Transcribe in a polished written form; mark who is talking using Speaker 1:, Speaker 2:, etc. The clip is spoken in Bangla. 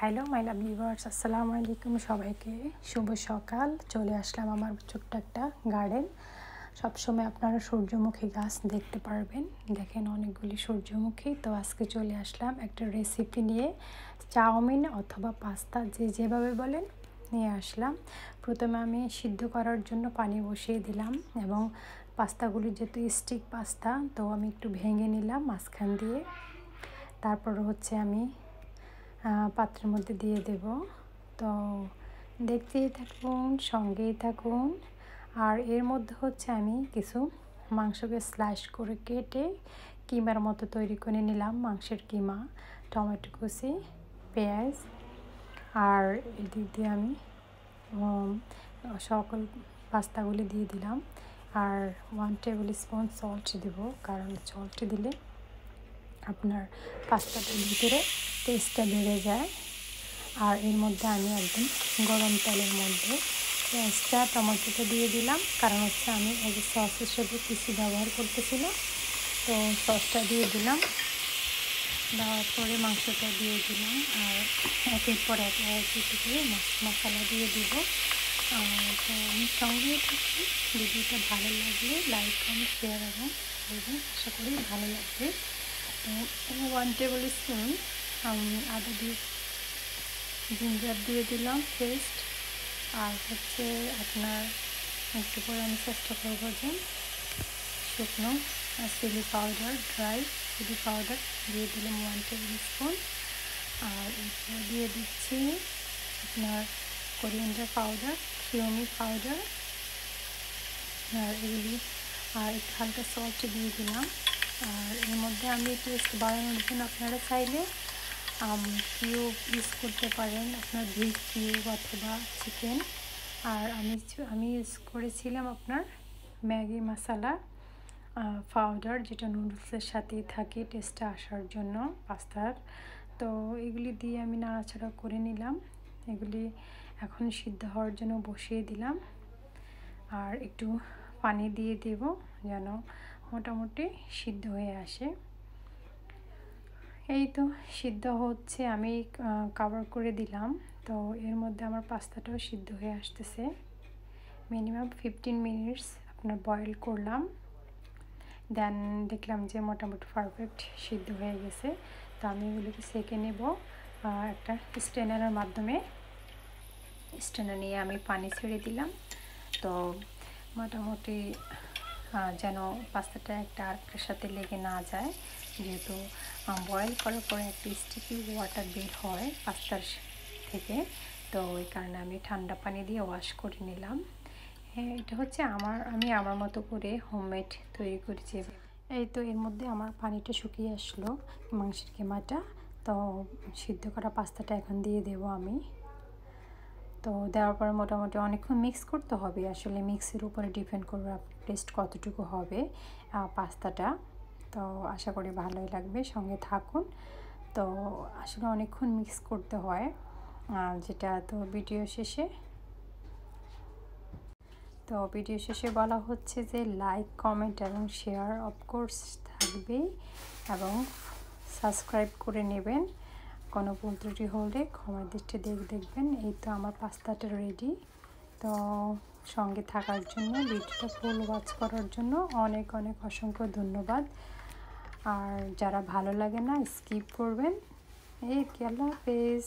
Speaker 1: হ্যালো মাই লাভ ভিউয়ার্স, আসসালামু আলাইকুম। সবাইকে শুভ সকাল। চলে আসলাম আমার ছোট্ট একটা গার্ডেন। সবসময় আপনারা সূর্যমুখী গাছ দেখতে পারবেন। দেখেন অনেকগুলি সূর্যমুখী। তো আজকে চলে আসলাম একটা রেসিপি নিয়ে, চাউমিন অথবা পাস্তা যে যেভাবে বলেন নিয়ে আসলাম। প্রথমে আমি সিদ্ধ করার জন্য পানি বসিয়ে দিলাম এবং পাস্তাগুলি যেহেতু স্টিক পাস্তা, তো আমি একটু ভেঙে নিলাম মাঝখান দিয়ে। তারপর হচ্ছে আমি পাত্রের মধ্যে দিয়ে দেব। তো দেখতেই থাকুন, সঙ্গেই থাকুন। আর এর মধ্যে হচ্ছে আমি কিছু মাংসকে স্লাইস করে কেটে কিমার মতো তৈরি করে নিলাম। মাংসের কিমা, টমেটো কুচি, পেঁয়াজ, আর এদিক দিয়ে আমি সকল পাস্তাগুলি দিয়ে দিলাম। আর 1 টেবিল স্পুন সল্ট দেব, কারণ সল্ট দিলে আপনার পাস্তাটার ভিতরে টেস্টটা বেড়ে যায়। আর এর মধ্যে আমি একদম গরম তেলের মধ্যে পেঁয়াজটা, টমেটোটা দিয়ে দিলাম, কারণ হচ্ছে আমি এই যে সসের সাথে কিছু ব্যবহার করতেছিলাম। তো সসটা দিয়ে দিলাম, দেওয়ার পরে মাংসটা দিয়ে দিলাম। আর একের পর এক করে মশলা দিয়ে দিব। তো আমি সঙ্গে থাকি। ভিডিওটা ভালো লাগলে লাইক, কমেন্ট, শেয়ার এবং আশা করি ভালো লাগবে। তো 1 টেবিল স্পুন আদা দিয়ে জিঞ্জার দিয়ে দিলাম পেস্ট। আর হচ্ছে আপনার একটু পরে আমি চেষ্টা করবো যে শুকনো chilli powder, dry chilli powder দিয়ে দিলাম 1 টেবিল স্পুন। আর এরপর দিয়ে দিচ্ছি আপনার কোরিয়ান্ডার পাউডার, কিউমি পাউডার, আর এগুলি, আর একটু হালকা সল্ট দিয়ে দিলাম। আর এর মধ্যে আমি টেস্ট বাড়ানোর জন্য আপনারা চাইলে কিউব ইউজ করতে পারেন, আপনার বিফ কিউব অথবা চিকেন। আর আমি ইউজ করেছিলাম আপনার ম্যাগি মশলা পাউডার, যেটা নুডলসের সাথেই থাকে টেস্টটা আসার জন্য পাস্তার। তো এগুলি দিয়ে আমি নাড়াচাড়া করে নিলাম। এগুলি এখন সিদ্ধ হওয়ার জন্য বসিয়ে দিলাম। আর একটু পানি দিয়ে দেব যেন মোটামুটি সিদ্ধ হয়ে আসে। এই তো সিদ্ধ হচ্ছে, আমি কভার করে দিলাম। তো এর মধ্যে আমার পাস্তাটাও সিদ্ধ হয়ে আসতেছে। মিনিমাম 15 মিনিটস আপনার বয়েল করলাম। দেন দেখলাম যে মোটামুটি পারফেক্ট সিদ্ধ হয়ে গেছে। তো আমি এগুলোকে সেঁকে নেব একটা স্ট্রেনারের মাধ্যমে। স্ট্রেনার নিয়ে আমি পানি ছেড়ে দিলাম। তো মোটামুটি যেন পাস্তাটা একটা আরেকটার সাথে লেগে না যায়, যেহেতু বয়েল করার পরে একটা স্টিকি ওয়াটার বের হয় পাস্তার থেকে। তো ওই কারণে আমি ঠান্ডা পানি দিয়ে ওয়াশ করে নিলাম। হ্যাঁ, এটা হচ্ছে আমি আমার মতো করে হোমমেড তৈরি করেছি। এই তো এর মধ্যে আমার পানিটা শুকিয়ে আসলো, মাংসের কিমাটা। তো সিদ্ধ করা পাস্তাটা এখন দিয়ে দেব আমি। তো দেওয়ার পরে মোটামুটি অনেকক্ষণ মিক্স করতে হবে। আসলে মিক্সের উপরে ডিপেন্ড করবে টেস্ট কতটুকু হবে পাস্তাটা। তো আশা করি ভালোই লাগবে, সঙ্গে থাকুন। তো আসলে অনেকক্ষণ মিক্স করতে হয়, যেটা তো ভিডিও শেষে বলা হচ্ছে যে লাইক, কমেন্ট এবং শেয়ার অফকোর্স থাকবেই, এবং সাবস্ক্রাইব করে নেবেন। কোনো ভুল ত্রুটি হলে ক্ষমার দৃষ্টি দেখবেন। এই তো আমার পাস্তাটা রেডি। তো সঙ্গে থাকার জন্য, ভিডিওটা ফুল ওয়াচ করার জন্য অনেক অসংখ্য ধন্যবাদ। আর যারা ভালো লাগে না স্কিপ করবেন। এই কি, আল্লাহ হাফেজ।